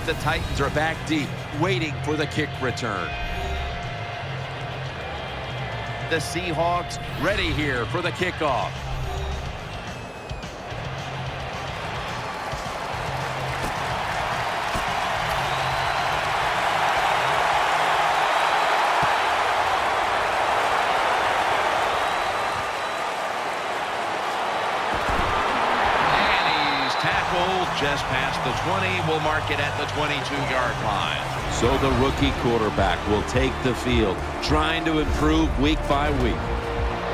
the Titans are back deep, waiting for the kick return. The Seahawks ready here for the kickoff. Just past the 20, we'll mark it at the 22-yard line. So the rookie quarterback will take the field, trying to improve week by week.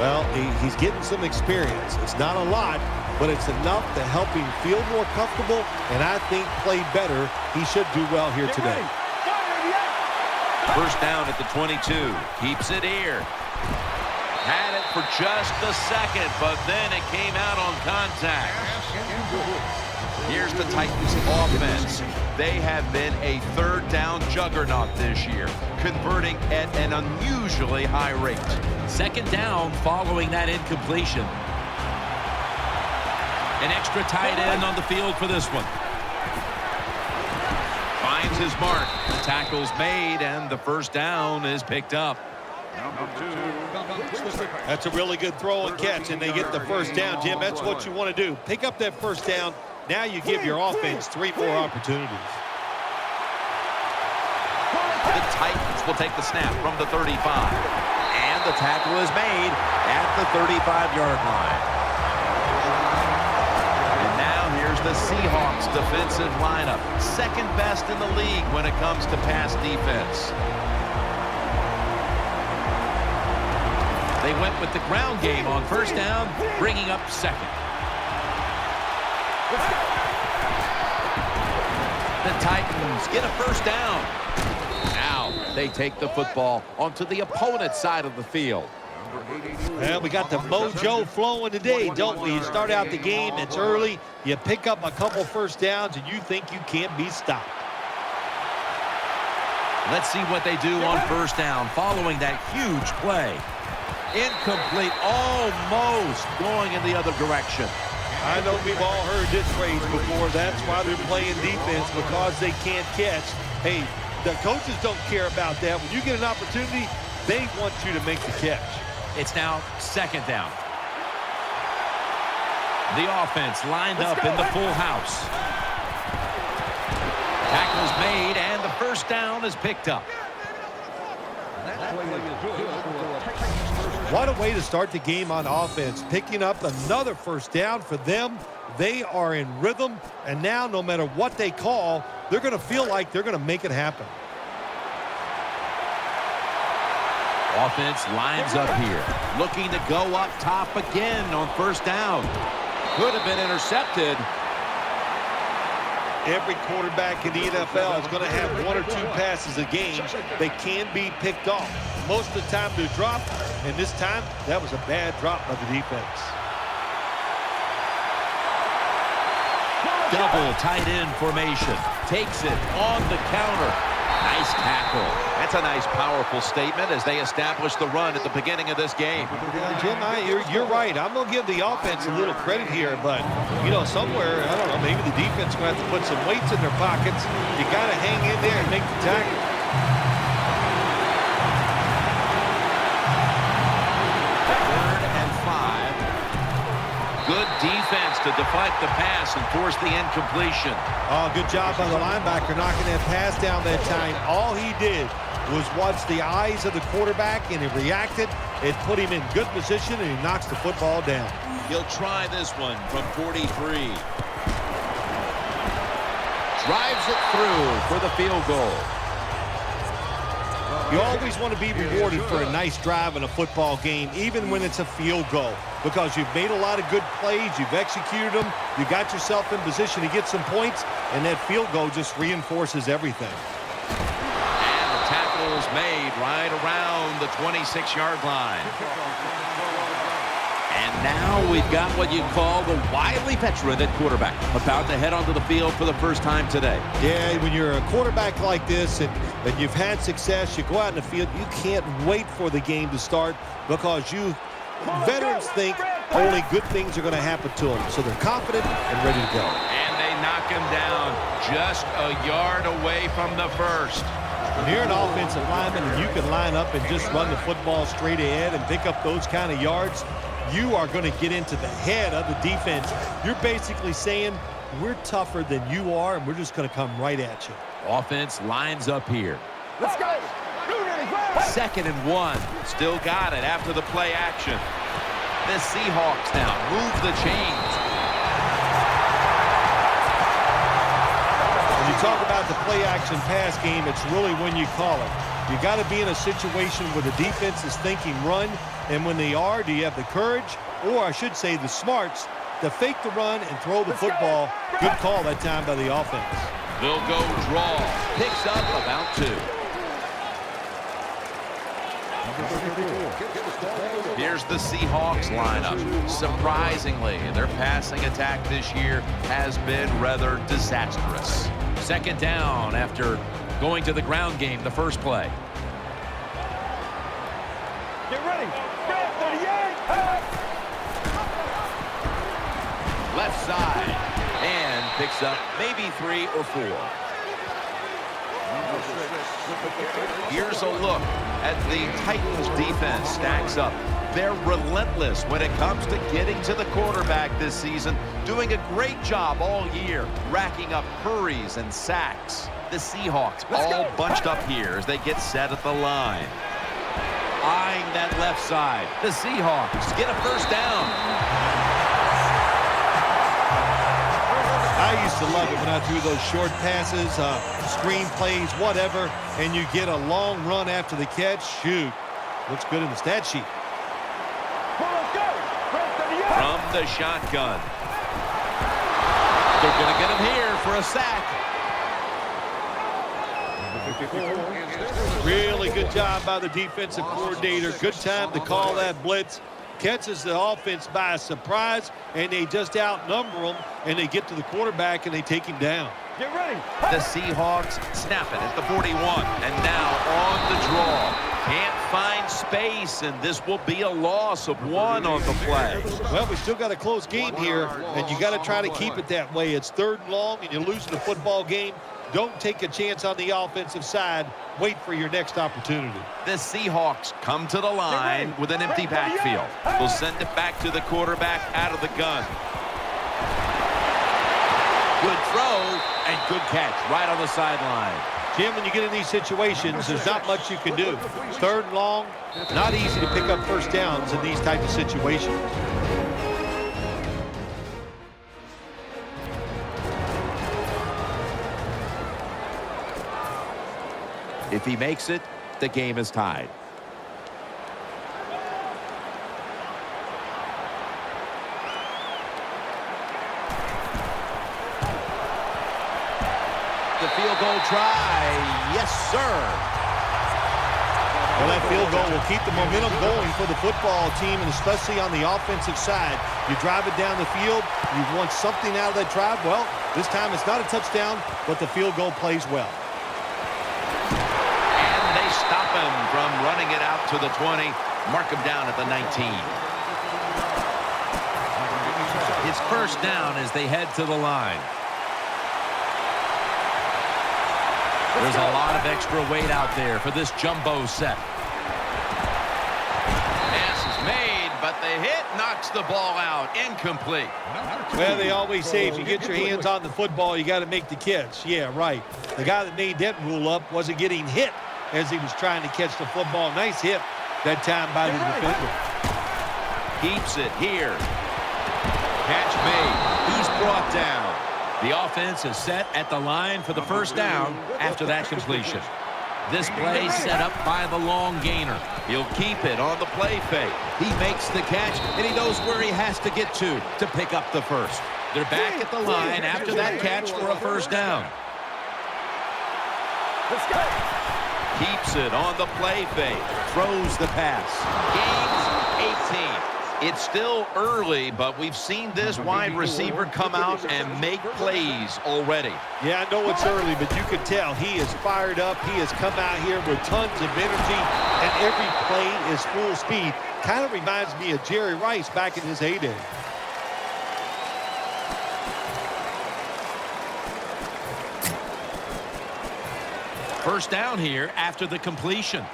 Well, he's getting some experience. It's not a lot, but it's enough to help him feel more comfortable, and I think play better. He should do well here today. First down at the 22. Keeps it here. Had it for just a second, but then it came out on contact. Here's the Titans offense. They have been a third down juggernaut this year, converting at an unusually high rate. Second down following that incompletion. An extra tight end on the field for this one. Finds his mark. The tackle's made, and the first down is picked up. That's a really good throw and catch, and they get the first down, Jim. That's what you want to do. Pick up that first down. Now you give your offense 3 more opportunities. The Titans will take the snap from the 35. And the tackle is made at the 35-yard line. And now here's the Seahawks defensive lineup. Second best in the league when it comes to pass defense. They went with the ground game on first down, bringing up second. The Titans get a first down. Now they take the football onto the opponent's side of the field. Well, we got the mojo flowing today, don't we? You start out the game, it's early, you pick up a couple first downs, and you think you can't be stopped. Let's see what they do on first down following that huge play. Incomplete, almost going in the other direction. I know we've all heard this phrase before. That's why they're playing defense, because they can't catch. Hey, the coaches don't care about that. When you get an opportunity, they want you to make the catch. It's now second down. The offense lined up in the full house. Tackle's made, and the first down is picked up. What a way to start the game on offense. Picking up another first down for them. They are in rhythm, and now no matter what they call, they're going to feel like they're going to make it happen. Offense lines up here, looking to go up top again on first down. Could have been intercepted. Every quarterback in the NFL is going to have 1 or 2 passes a game. They can be picked off. Most of the time they're dropped, and this time that was a bad drop by the defense. Double tight end formation. Takes it on the counter. Nice tackle. That's a nice, powerful statement as they establish the run at the beginning of this game. Yeah, Jim, you're right. I'm going to give the offense a little credit here, but, you know, somewhere, I don't know, maybe the defense is going to have to put some weights in their pockets. You got to hang in there and make the tackle. Good defense to deflect the pass and force the incompletion. Oh, good job by the linebacker knocking that pass down that time. All he did was watch the eyes of the quarterback, and he reacted. It put him in good position, and he knocks the football down. He'll try this one from 43. Drives it through for the field goal. You always want to be rewarded for a nice drive in a football game, even when it's a field goal, because you've made a lot of good plays, you've executed them, you got yourself in position to get some points, and that field goal just reinforces everything. And the tackle's made right around the 26-yard line. And now we've got what you call the wily veteran at quarterback, about to head onto the field for the first time today. Yeah, when you're a quarterback like this and you've had success, you go out in the field, you can't wait for the game to start because veterans think only good things are going to happen to them. So they're confident and ready to go. And they knock him down just a yard away from the first. When you're an offensive lineman and you can line up and just run the football straight ahead and pick up those kind of yards, you are going to get into the head of the defense. You're basically saying, we're tougher than you are, and we're just going to come right at you. Offense lines up here. Let's go. 2nd and 1. Still got it after the play action. The Seahawks now move the chains. When you talk about the play-action pass game, it's really when you call it. You got to be in a situation where the defense is thinking run, and when they are, do you have the courage, or I should say the smarts, to fake the run and throw the football? Good call that time by the offense. They'll go draw. Picks up about 2. Here's the Seahawks lineup. Surprisingly, their passing attack this year has been rather disastrous. 2nd down after going to the ground game the first play. Get ready. Grab 38. Left side. And picks up maybe 3 or 4. Here's a look at the Titans defense. Stacks up. They're relentless when it comes to getting to the quarterback this season. Doing a great job all year, racking up hurries and sacks. The Seahawks all bunched up here as they get set at the line. Eyeing that left side. The Seahawks get a first down. I used to love it when I threw those short passes, screen plays, whatever, and you get a long run after the catch. Shoot, looks good in the stat sheet. From the shotgun. They're going to get him here for a sack. Really good job by the defensive coordinator. Good time to call that blitz. Catches the offense by surprise, and they just outnumber them, and they get to the quarterback, and they take him down. Get ready. The Seahawks snap it at the 41, and now on the draw. Can't find space, and this will be a loss of 1 on the play. Well, we still got a close game here, and you got to try to keep it that way. It's 3rd and long, and you're losing the football game. Don't take a chance on the offensive side. Wait for your next opportunity. The Seahawks come to the line with an empty backfield. They'll send it back to the quarterback out of the gun. Good throw and good catch right on the sideline. Jim, when you get in these situations, there's not much you can do. 3rd and long, not easy to pick up first downs in these types of situations. If he makes it, the game is tied. The field goal try. Yes, sir. Well, that field goal will keep the momentum going for the football team, and especially on the offensive side. You drive it down the field, you want something out of that drive. Well, this time it's not a touchdown, but the field goal plays well. And they stop him from running it out to the 20. Mark him down at the 19. It's first down as they head to the line. There's a lot of extra weight out there for this jumbo set. Pass is made, but the hit knocks the ball out. Incomplete. Well, they always say if you get your hands on the football, you got to make the catch. Yeah, right. The guy that made that rule up wasn't getting hit as he was trying to catch the football. Nice hit that time by the defender. Keeps it here. Catch made. He's brought down. The offense is set at the line for the first down after that completion. This play set up by the long gainer. He'll keep it on the play fake. He makes the catch, and he knows where he has to get to pick up the first. They're back at the line after that catch for a first down. Let's go. Keeps it on the play fake. Throws the pass. Gains 18. It's still early, but we've seen this wide receiver come out and make plays already. Yeah, I know it's early, but you can tell he is fired up. He has come out here with tons of energy, and every play is full speed. Kind of reminds me of Jerry Rice back in his heyday. First down here after the completion.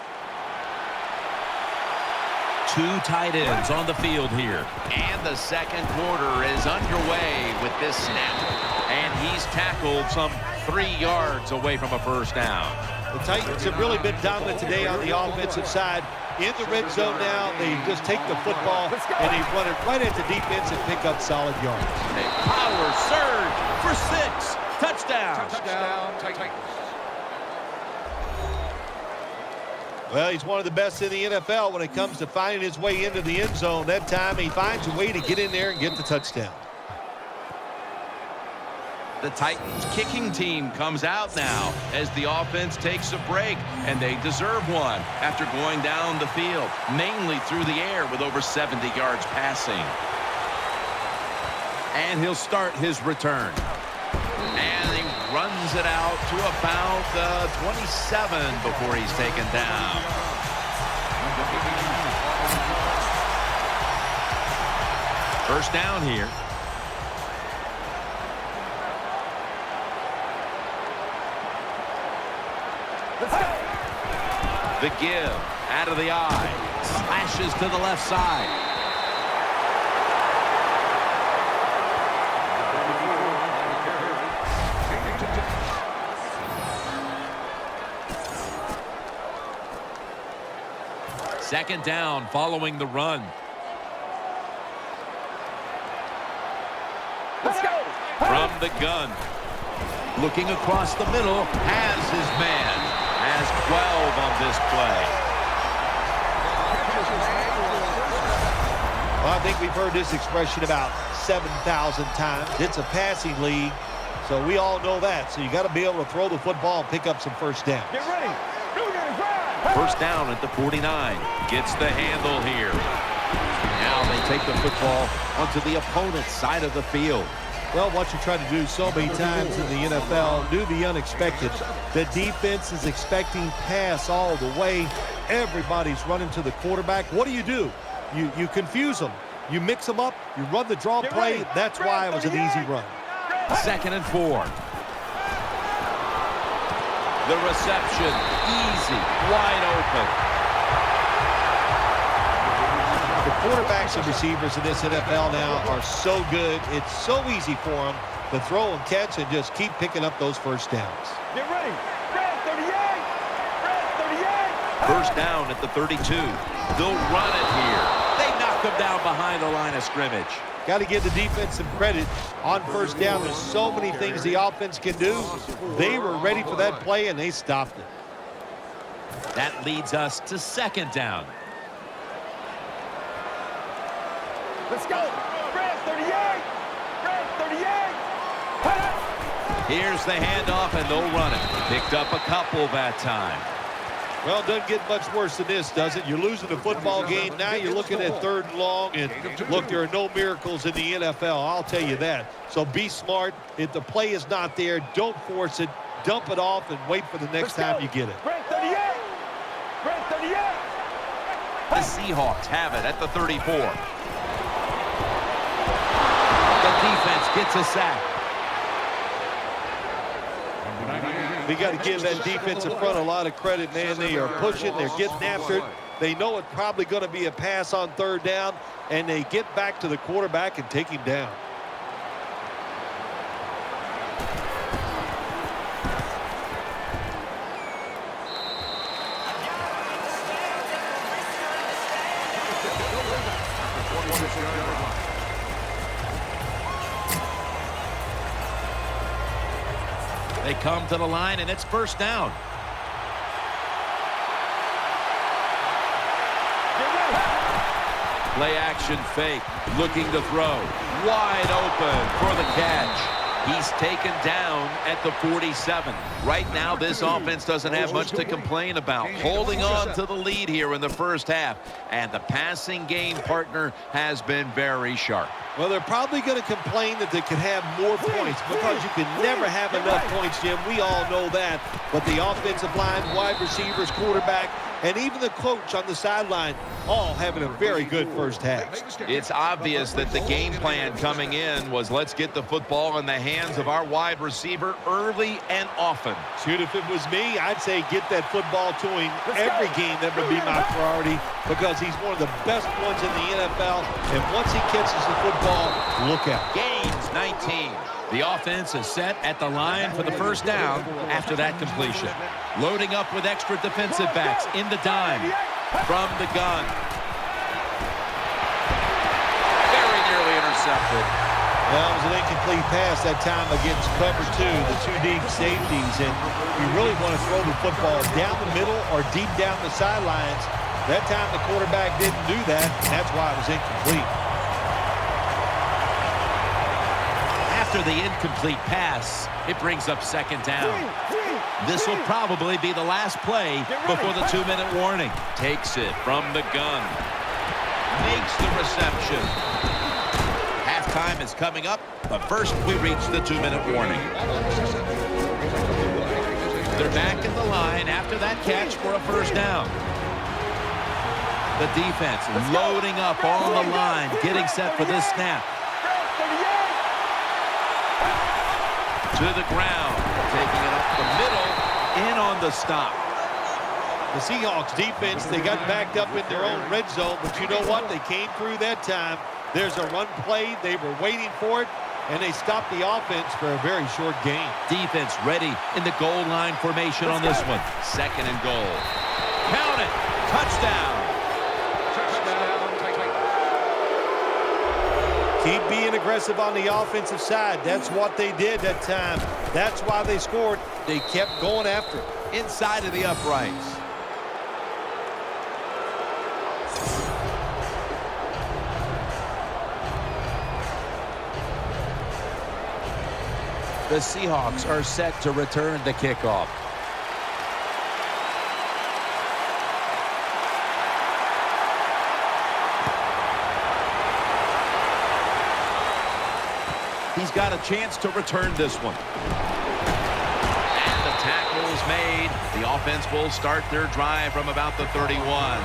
Two tight ends on the field here. And the second quarter is underway with this snap. And he's tackled some 3 yards away from a first down. The Titans have really been dominant today on the offensive side. In the red zone now, they just take the football and they run it right at the defense and pick up solid yards. A power surge for 6. Touchdown. Titans. Well, he's one of the best in the NFL when it comes to finding his way into the end zone. That time he finds a way to get in there and get the touchdown. The Titans kicking team comes out now as the offense takes a break, and they deserve one after going down the field, mainly through the air with over 70 yards passing. And he'll start his return. And he runs it out to about the 27 before he's taken down. First down here. The give out of the eye. Slashes to the left side. Second down following the run. Let's go. From the gun. Looking across the middle. Has his man. Has 12 on this play. Well, I think we've heard this expression about 7,000 times. It's a passing league, so we all know that. So you got to be able to throw the football and pick up some first downs. Get ready. Drive. First down at the 49. Gets the handle here. Now they take the football onto the opponent's side of the field. Well, what you try to do so many times in the NFL, do the unexpected. The defense is expecting pass all the way. Everybody's running to the quarterback. What do? You confuse them. You mix them up. You run the draw play. That's why it was an easy run. 2nd and 4. The reception, easy, wide open. The quarterbacks and receivers in this NFL now are so good. It's so easy for them to throw and catch and just keep picking up those first downs. Get ready. Red 38. Red 38. First down at the 32. They'll run it here. They knock them down behind the line of scrimmage. Got to give the defense some credit on first down. There's so many things the offense can do. They were ready for that play, and they stopped it. That leads us to 2nd down. Let's go. Red 38. Red 38. Here's the handoff, and they'll run it. Picked up a couple that time. Well, it doesn't get much worse than this, does it? You're losing the football game. Now you're looking at 3rd and long. And, look, there are no miracles in the NFL. I'll tell you that. So be smart. If the play is not there, don't force it. Dump it off and wait for the next time you get it. Red 38. Red 38. The Seahawks have it at the 34. The defense gets a sack. We got to give that defensive front a lot of credit, man. They are pushing. They're getting after it. They know it's probably going to be a pass on 3rd down, and they get back to the quarterback and take him down. They come to the line, and it's first down. Play action fake, looking to throw. Wide open for the catch. He's taken down at the 47. Right now, this offense doesn't have much to complain about. Holding on to the lead here in the first half. And the passing game partner has been very sharp. Well, they're probably going to complain that they could have more points because you can never have enough points, Jim. We all know that. But the offensive line, wide receivers, quarterback, and even the coach on the sideline, all having a very good first half. It's obvious that the game plan coming in was let's get the football in the hands of our wide receiver early and often. Shoot, if it was me, I'd say get that football to him every game. That would be my priority because he's one of the best ones in the NFL, and once he catches the football, look out. Gains 19. The offense is set at the line for the first down after that completion. Loading up with extra defensive backs in the dime from the gun. Very nearly intercepted. Well, it was an incomplete pass that time against cover two, the two deep safeties, and you really want to throw the football down the middle or deep down the sidelines. That time the quarterback didn't do that, and that's why it was incomplete. After the incomplete pass, it brings up second down. This will probably be the last play before the 2-minute warning. Takes it from the gun. Makes the reception. Halftime is coming up, but first we reach the 2-minute warning. They're back in the line after that catch for a first down. The defense loading up on the line, getting set for this snap. To the ground, taking it up the middle, in on the stop. The Seahawks defense, they got backed up in their own red zone, but you know what? They came through that time. There's a run play. They were waiting for it, and they stopped the offense for a very short gain. Defense ready in the goal line formation on this one. Second and goal. Count it. Touchdown. Keep being aggressive on the offensive side. That's what they did that time. That's why they scored. They kept going after it. Inside of the uprights. The Seahawks are set to return the kickoff. He's got a chance to return this one. And the tackle is made. The offense will start their drive from about the 31.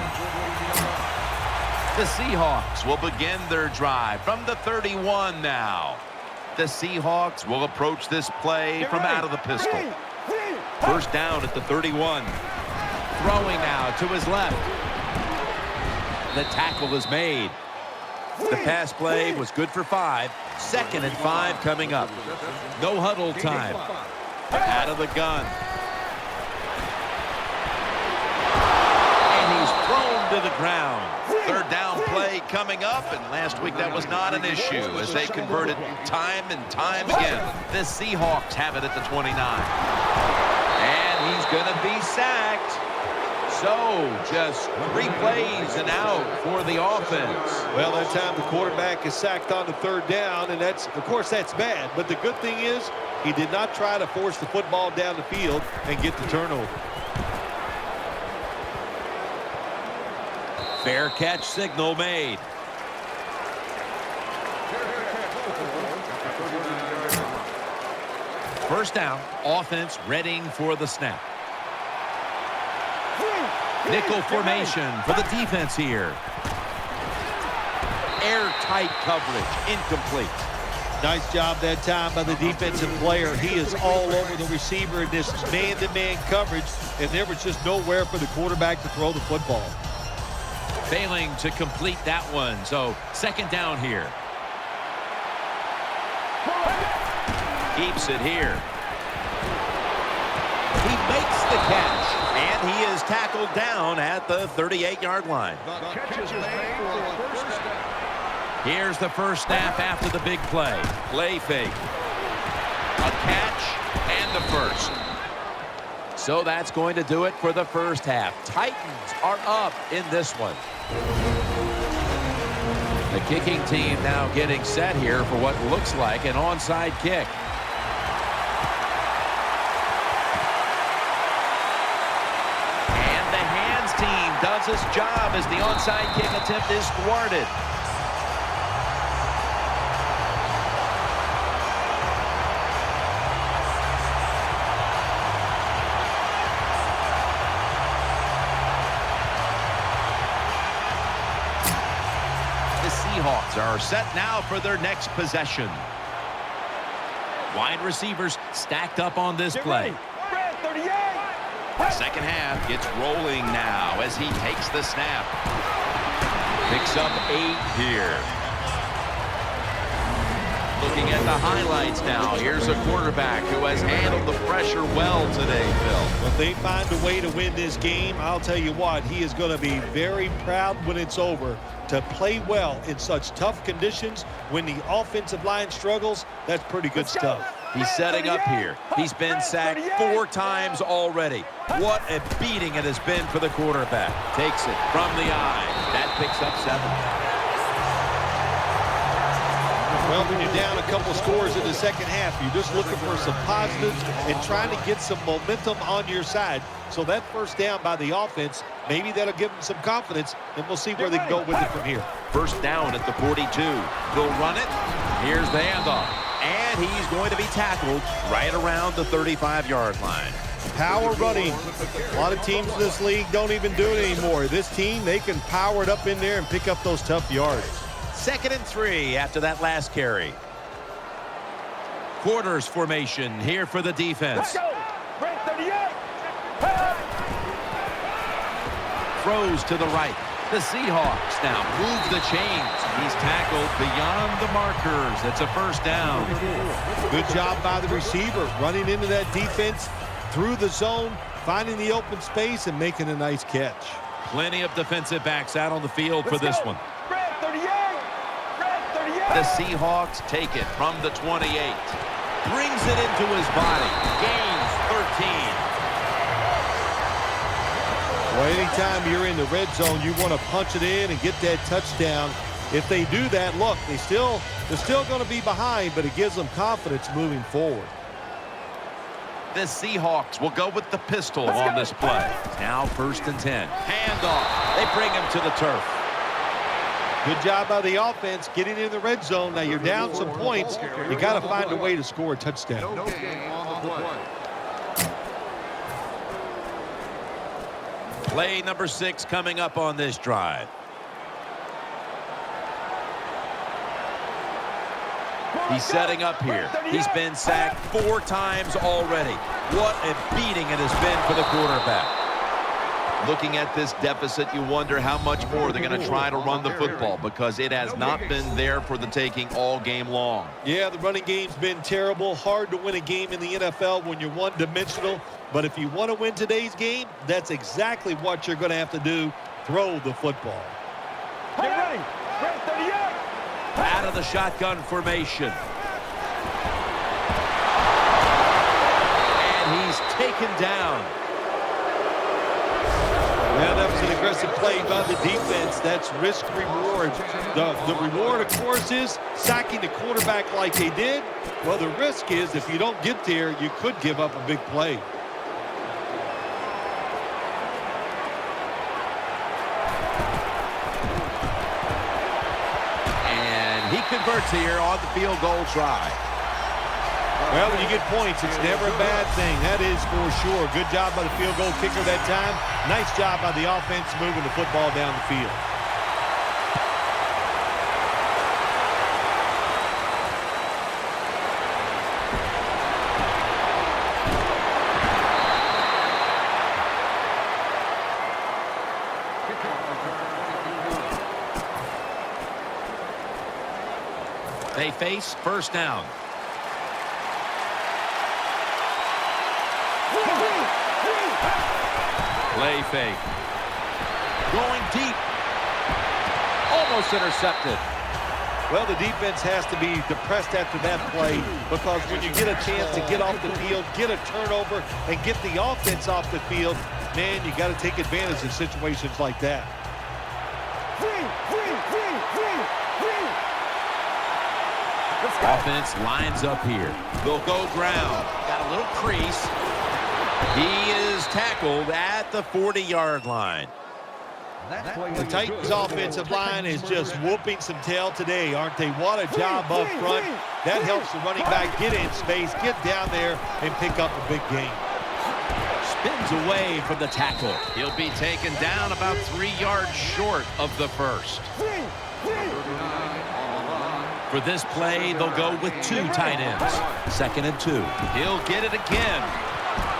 The Seahawks will begin their drive from the 31 now. The Seahawks will approach this play from out of the pistol. First down at the 31. Throwing now to his left. The tackle is made. The pass play was good for 5. Second and 5 coming up. No huddle time. Out of the gun. And he's thrown to the ground. Third down play coming up, and last week that was not an issue as they converted time and time again. The Seahawks have it at the 29. And he's going to be sacked. So, just 3 plays and out for the offense. Well, that time the quarterback is sacked on the third down, and that's, of course, that's bad. But the good thing is he did not try to force the football down the field and get the turnover. Fair catch signal made. First down, offense readying for the snap. Nickel formation for the defense here. Airtight coverage, incomplete. Nice job that time by the defensive player. He is all over the receiver in this man-to-man coverage, and there was just nowhere for the quarterback to throw the football. Failing to complete that one, so second down here. Keeps it here. He makes the catch, and he is tackled down at the 38-yard line. Here's the first snap after the big play. Play fake. A catch and the first. So that's going to do it for the first half. Titans are up in this one. The kicking team now getting set here for what looks like an onside kick. And the hands team does its job as the onside kick attempt is thwarted. Seahawks are set now for their next possession. Wide receivers stacked up on this play. Red 38. Second half gets rolling now as he takes the snap. Picks up 8 here. Looking at the highlights now. Here's a quarterback who has handled the pressure well today, Phil. Well, if they find a way to win this game, I'll tell you what, he is going to be very proud when it's over to play well in such tough conditions. When the offensive line struggles, that's pretty good stuff. He's setting up here. He's been sacked 4 times already. What a beating it has been for the quarterback. Takes it from the eye. That picks up 7. Well, when you're down a couple scores in the second half, you're just looking for some positives and trying to get some momentum on your side. So that first down by the offense, maybe that'll give them some confidence, and we'll see where they can go with it from here. First down at the 42. They'll run it. Here's the handoff. And he's going to be tackled right around the 35-yard line. Power running. A lot of teams in this league don't even do it anymore. This team, they can power it up in there and pick up those tough yards. 2nd and 3 after that last carry. Quarters formation here for the defense. Let's go. Red 38. Throws to the right. The Seahawks now move the chains. He's tackled beyond the markers. It's a first down. Good job by the receiver, running into that defense through the zone, finding the open space and making a nice catch. Plenty of defensive backs out on the field for this one. Red 38. Red 38. The Seahawks take it from the 28. Brings it into his body. Gains 13. Well, anytime you're in the red zone, you want to punch it in and get that touchdown. If they do that, look, they're still going to be behind, but it gives them confidence moving forward. The Seahawks will go with the pistol on this play. Now 1st and 10. Handoff. They bring him to the turf. Good job by the offense getting in the red zone. Now you're down some points. You got to find a way to score a touchdown. Play number 6 coming up on this drive. He's setting up here. He's been sacked 4 times already. What a beating it has been for the quarterback. Looking at this deficit, you wonder how much more they're going to try to run the football because it has not been there for the taking all game long. Yeah, the running game's been terrible. Hard to win a game in the NFL when you're one-dimensional. But if you want to win today's game, that's exactly what you're going to have to do. Throw the football. Get ready. Red 38. Out of the shotgun formation. And he's taken down. Well, that was an aggressive play by the defense. That's risk-reward. The reward, of course, is sacking the quarterback like they did. Well, the risk is if you don't get there, you could give up a big play. He converts here on the field goal try. Well, when you get points, it's never a bad thing. That is for sure. Good job by the field goal kicker that time. Nice job by the offense moving the football down the field. They face first down. Play fake. Going deep. Almost intercepted. Well, the defense has to be depressed after that play because when you get a chance to get off the field, get a turnover, and get the offense off the field, man, you got to take advantage of situations like that. Offense lines up here. They'll go ground. Got a little crease. He is tackled at the 40-yard line. The Titans offensive line is just whooping some tail today, aren't they? What a job up front. That helps the running back get in space, get down there, and pick up a big gain. Spins away from the tackle. He'll be taken down about 3 yards short of the first. For this play, they'll go with 2 tight ends. 2nd and 2. He'll get it again.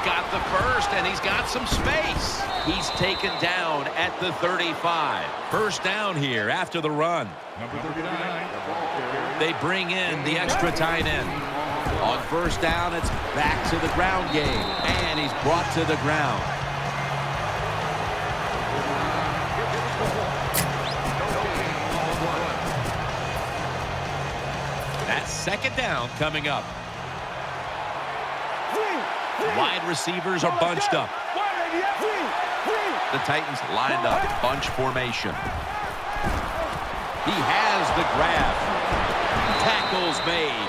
Got the first, and he's got some space. He's taken down at the 35. First down here after the run. Number 39. They bring in the extra tight end. On first down, it's back to the ground game, and he's brought to the ground. That's 2nd down coming up. Wide receivers are bunched up. The Titans lined up, bunch formation. He has the grab. Tackles made.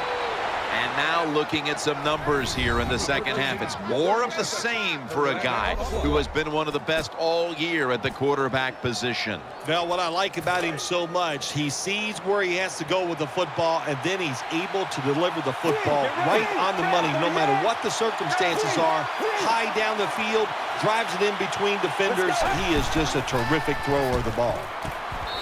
And now looking at some numbers here in the second half. It's more of the same for a guy who has been one of the best all year at the quarterback position. Now, what I like about him so much, he sees where he has to go with the football, and then he's able to deliver the football right on the money, no matter what the circumstances are. High down the field, drives it in between defenders. He is just a terrific thrower of the ball.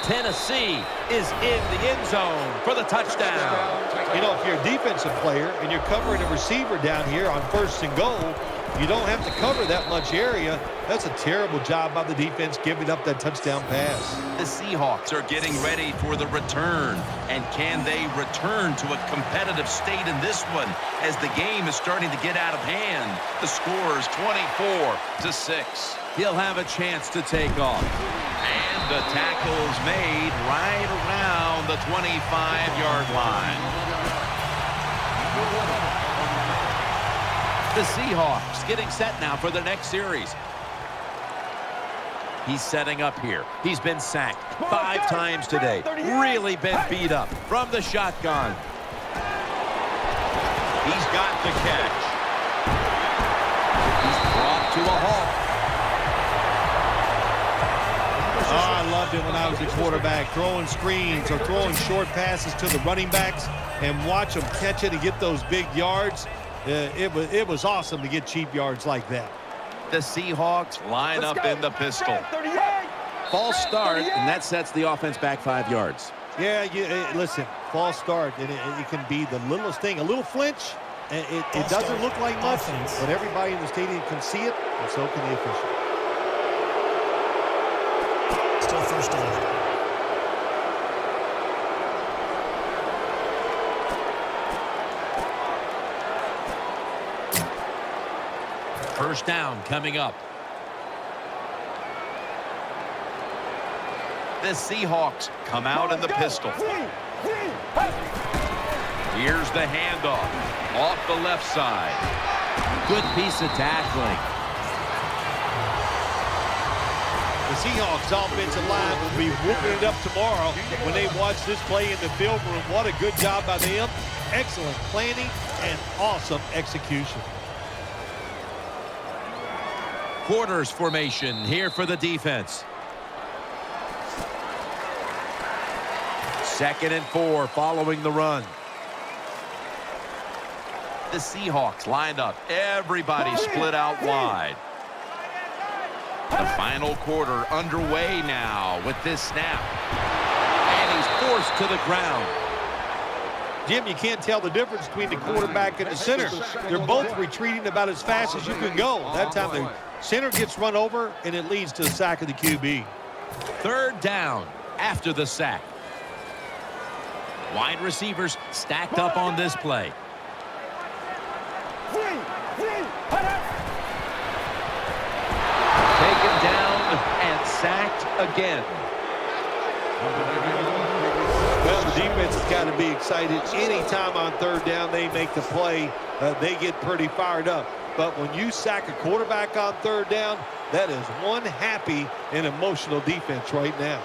Tennessee is in the end zone for the touchdown. You know, if you're a defensive player and you're covering a receiver down here on 1st and goal, you don't have to cover that much area. That's a terrible job by the defense giving up that touchdown pass. The Seahawks are getting ready for the return. And can they return to a competitive state in this one as the game is starting to get out of hand? The score is 24-6. He'll have a chance to take off. And the tackle's made right around the 25-yard line. The Seahawks getting set now for the next series. He's setting up here. He's been sacked 5 times today. Really been beat up from the shotgun. He's got the catch. He's brought to a halt. Oh, I loved it when I was a quarterback, throwing screens or throwing short passes to the running backs and watch them catch it and get those big yards. It was awesome to get cheap yards like that. The Seahawks line up in the pistol. False start, and that sets the offense back 5 yards. Yeah, listen, false start, and it can be the littlest thing. A little flinch, it doesn't look like much, but everybody in the stadium can see it, and so can the official. Still first down. First down coming up. The Seahawks come out in the pistol. Here's the handoff off the left side. Good piece of tackling. The Seahawks offensive line will be whooping it up tomorrow when they watch this play in the film room. What a good job by them. Excellent planning and awesome execution. Quarters formation here for the defense. 2nd and 4 following the run. The Seahawks lined up. Everybody split out wide. The final quarter underway now with this snap. And he's forced to the ground. Jim, you can't tell the difference between the quarterback and the center. They're both retreating about as fast as you can go. That time the center gets run over, and it leads to the sack of the QB. 3rd down after the sack. Wide receivers stacked up on this play. Taken down and sacked again. Well, the defense has got to be excited. Anytime on 3rd down they make the play, they get pretty fired up. But when you sack a quarterback on 3rd down, that is one happy and emotional defense right now.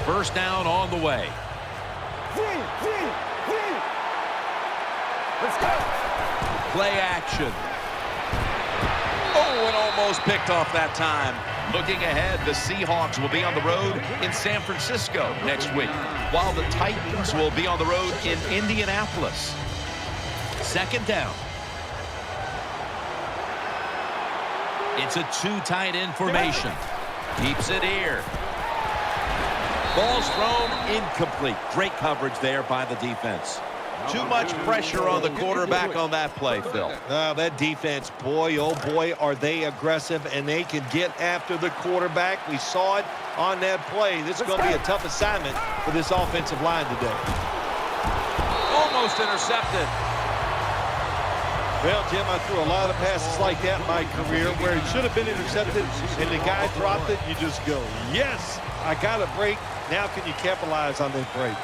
First down on the way. Let's go. Play action. Oh, and almost picked off that time. Looking ahead, the Seahawks will be on the road in San Francisco next week, while the Titans will be on the road in Indianapolis. Second down. It's a two tight end formation. Keeps it here. Ball's thrown incomplete. Great coverage there by the defense. Too much pressure on the quarterback on that play, Phil. That defense, boy, oh boy, are they aggressive, and they can get after the quarterback. We saw it on that play. This is going to be a tough assignment for this offensive line today. Almost intercepted. Well, Jim, I threw a lot of passes like that in my career where it should have been intercepted, and the guy dropped it. You just go, yes, I got a break. Now can you capitalize on that break?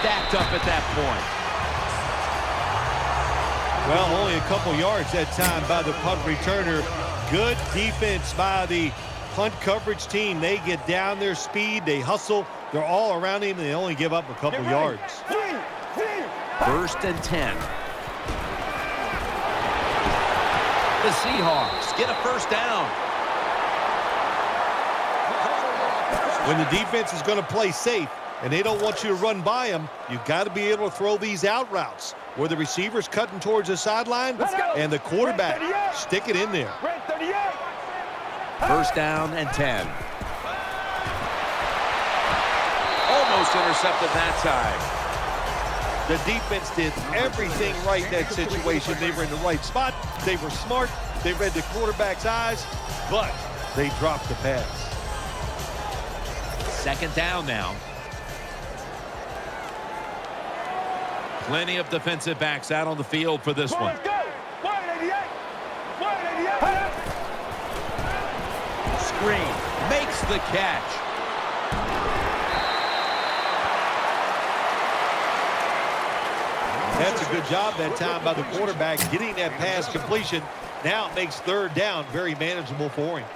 Stacked up at that point. Well, only a couple yards that time by the punt returner. Good defense by the punt coverage team. They get down their speed. They hustle. They're all around him, and they only give up a couple yards. First and 10. The Seahawks get a first down. When the defense is going to play safe, and they don't want you to run by them, you've got to be able to throw these out routes where the receiver's cutting towards the sideline and the quarterback stick it in there. First down and 10. Almost intercepted that time. The defense did everything right in that situation. They were in the right spot. They were smart. They read the quarterback's eyes, but they dropped the pass. Second down now. Plenty of defensive backs out on the field for this one. Screen makes the catch. That's a good job that time by the quarterback getting that pass completion. Now it makes third down very manageable for him.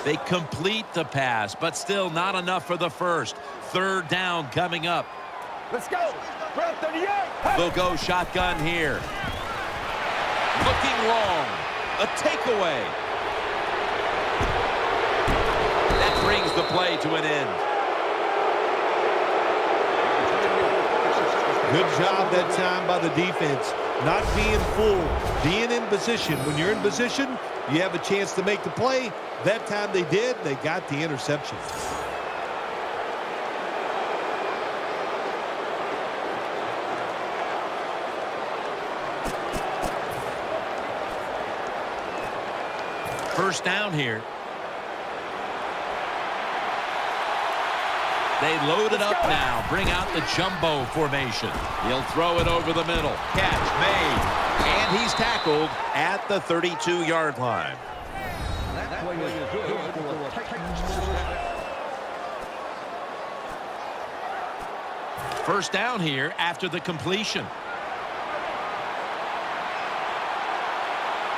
They complete the pass, but still not enough for the first. Third down coming up. Let's go. They'll go shotgun here. Looking long. A takeaway. That brings the play to an end. Good job that time by the defense. Not being fooled, being in position. When you're in position, you have a chance to make the play. That time they did. They got the interception. First down here. They load it up now. Bring out the jumbo formation. He'll throw it over the middle. Catch made. And he's tackled at the 32-yard line. First down here after the completion.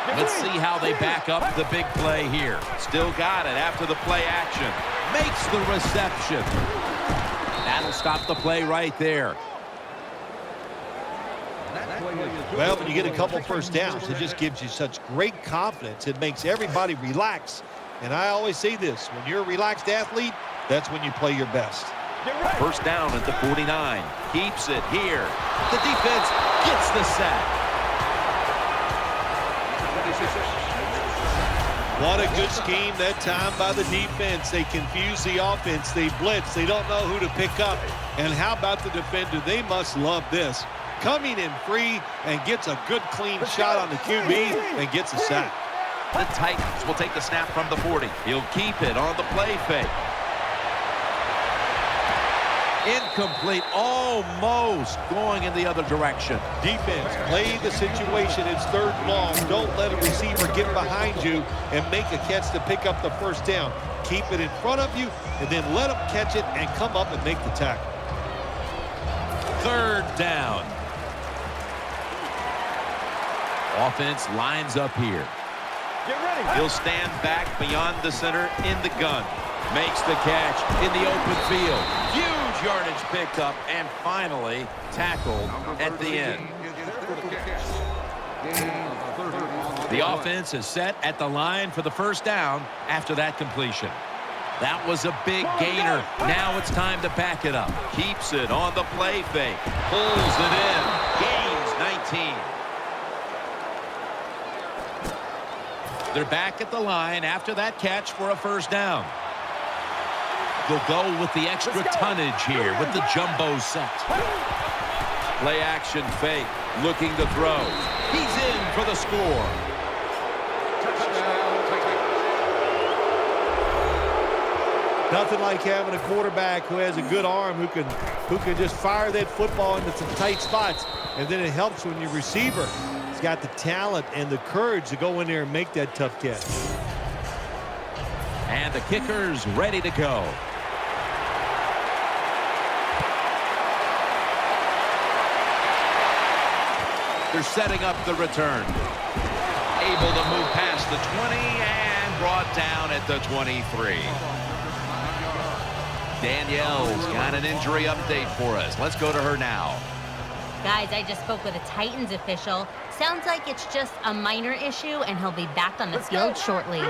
Let's see how they back up the big play here. Still got it after the play action. Makes the reception. That'll stop the play right there. Well, when you get a couple first downs, it just gives you such great confidence. It makes everybody relax. And I always say this, when you're a relaxed athlete, that's when you play your best. First down at the 49. Keeps it here. The defense gets the sack. What a good scheme that time by the defense. They confuse the offense. They blitz. They don't know who to pick up. And how about the defender? They must love this. Coming in free and gets a good clean shot on the QB and gets a sack. The Titans will take the snap from the 40. He'll keep it on the play fake. Incomplete, almost going in the other direction. Defense, play the situation. It's third and long. Don't let a receiver get behind you and make a catch to pick up the first down. Keep it in front of you, and then let them catch it and come up and make the tackle. Third down. Offense lines up here. Get ready. He'll stand back beyond the center in the gun. Makes the catch in the open field. Huge yardage picked up and finally tackled at the end. The offense is set at the line for the first down after that completion. That was a big gainer. Now it's time to back it up. Keeps it on the play fake. Pulls it in. Gains 19. They're back at the line after that catch for a first down. They'll go with the extra tonnage here with the jumbo set. Play action fake. Looking to throw. He's in for the score. Nothing like having a quarterback who has a good arm who can just fire that football into some tight spots. And then it helps when your receiver has got the talent and the courage to go in there and make that tough catch. And the kicker's ready to go. They're setting up the return. Able to move past the 20 and brought down at the 23. Danielle's got an injury update for us. Let's go to her now. Guys, I just spoke with a Titans official. Sounds like it's just a minor issue, and he'll be back on the field shortly.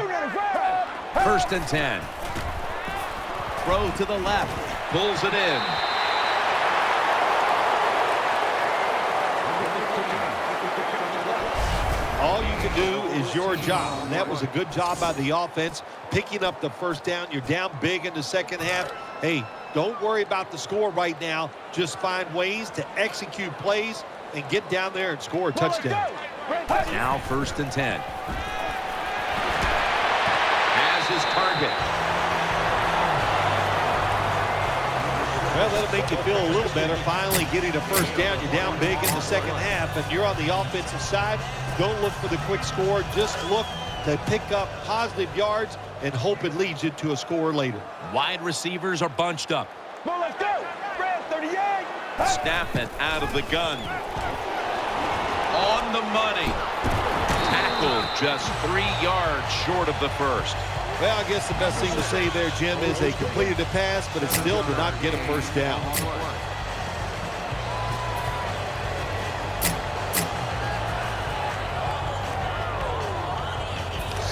First and 10. Throw to the left. Pulls it in. All you can do is your job. And that was a good job by the offense, picking up the first down. You're down big in the second half. Hey, don't worry about the score right now. Just find ways to execute plays and get down there and score a touchdown. Now first and 10. Has his target. Well, that'll make you feel a little better. Finally getting a first down. You're down big in the second half, and you're on the offensive side. Don't look for the quick score. Just look to pick up positive yards and hope it leads you to a score later. Wide receivers are bunched up. Well, let's go. Red 38. Snap it out of the gun. On the money. Tackled just 3 yards short of the first. Well, I guess the best thing to say there, Jim, is they completed a pass, but it still did not get a first down.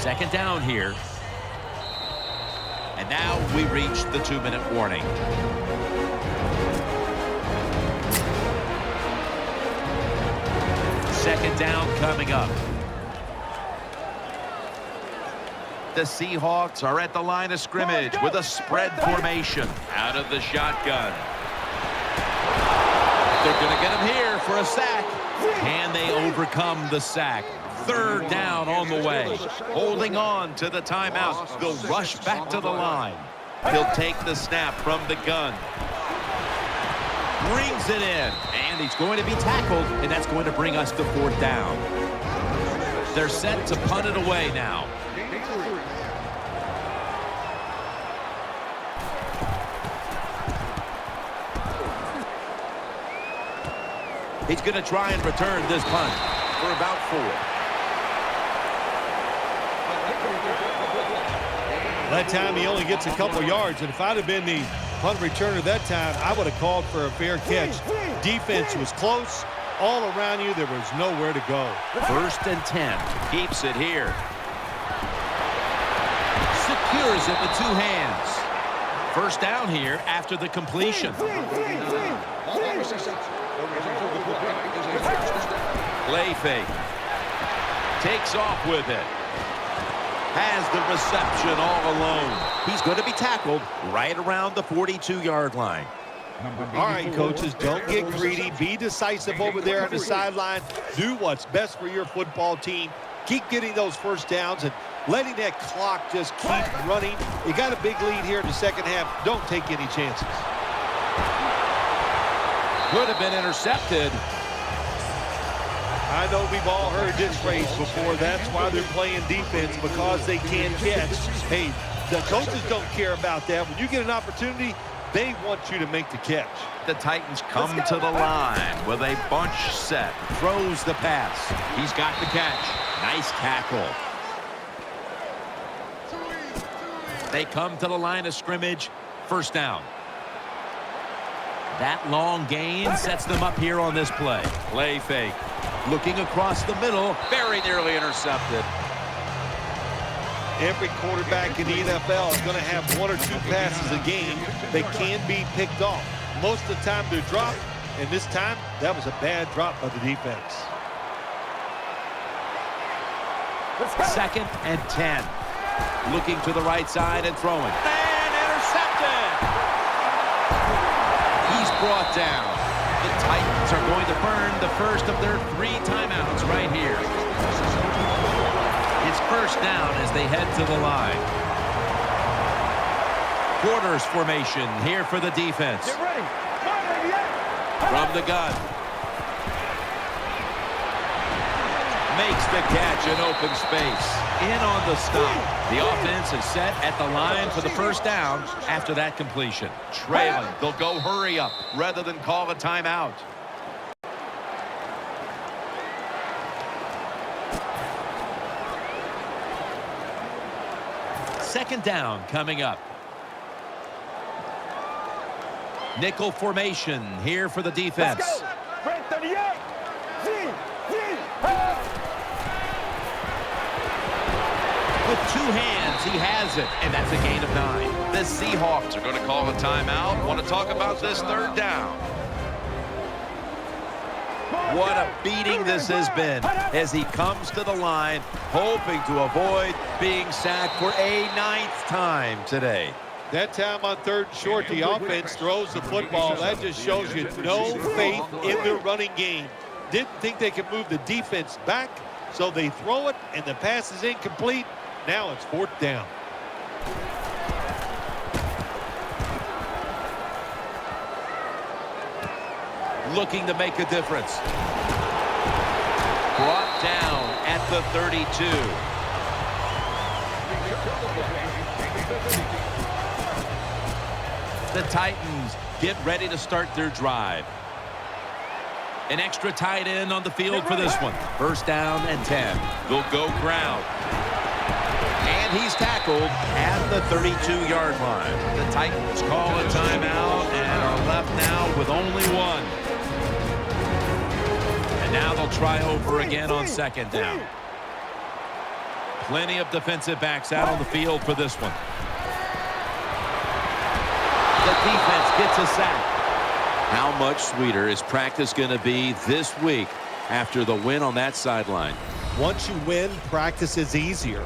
Second down here. And now we reach the 2-minute warning. Second down coming up. The Seahawks are at the line of scrimmage with a spread formation out of the shotgun. They're going to get him here for a sack. Can they overcome the sack? Third down on the way. Holding on to the timeout. They'll rush back to the line. He'll take the snap from the gun. Brings it in. And he's going to be tackled. And that's going to bring us to fourth down. They're set to punt it away now. He's going to try and return this punt for about 4. That time he only gets a couple yards, and if I'd have been the punt returner that time, I would have called for a fair catch. Defense was close. All around you, there was nowhere to go. First and 10. Keeps it here. Secures it with 2 hands. First down here after the completion. Play fake. Takes off with it. Has the reception all alone. He's going to be tackled right around the 42-yard line. All right, coaches, don't get greedy. Be decisive over there on the sideline. Do what's best for your football team. Keep getting those first downs and letting that clock just keep running. You got a big lead here in the second half. Don't take any chances. Could have been intercepted. I know we've all heard this phrase before. That's why they're playing defense, because they can't catch. Hey, the coaches don't care about that. When you get an opportunity, They want you to make the catch. The Titans come to the line with a bunch set. Throws the pass. He's got the catch. Nice tackle. They come to the line of scrimmage. First down. That long gain sets them up here on this play. Play fake. Looking across the middle. Very nearly intercepted. Every quarterback in the NFL is going to have one or two passes a game that can be picked off. Most of the time they're dropped, and this time that was a bad drop by the defense. 2nd and 10. Looking to the right side and throwing. And intercepted! He's brought down. The Titans are going to burn the first of their 3 timeouts right here. It's first down as they head to the line. Quarters formation here for the defense. Get ready. From the gun. Makes the catch in open space. In on the stop. The offense is set at the line for the first down after that completion. Trailing. They'll go hurry up rather than call a timeout. Second down coming up. Nickel formation here for the defense. Let's go. Red 38. With 2 hands, he has it, and that's a gain of 9. The Seahawks are going to call a timeout. Want to talk about this 3rd down. What a beating this has been as he comes to the line, hoping to avoid being sacked for a 9th time today. That time on 3rd and short, the offense throws the football. That just shows you no faith in their running game. Didn't think they could move the defense back, so they throw it, and the pass is incomplete. Now it's 4th down. Looking to make a difference. Brought down at the 32. The Titans get ready to start their drive. An extra tight end on the field for this one. First down and 10. They'll go ground. And he's tackled at the 32-yard line. The Titans call a timeout and are left now with only 1. And now they'll try over again on 2nd down. Plenty of defensive backs out on the field for this one. The defense gets a sack. How much sweeter is practice going to be this week after the win on that sideline? Once you win, practice is easier.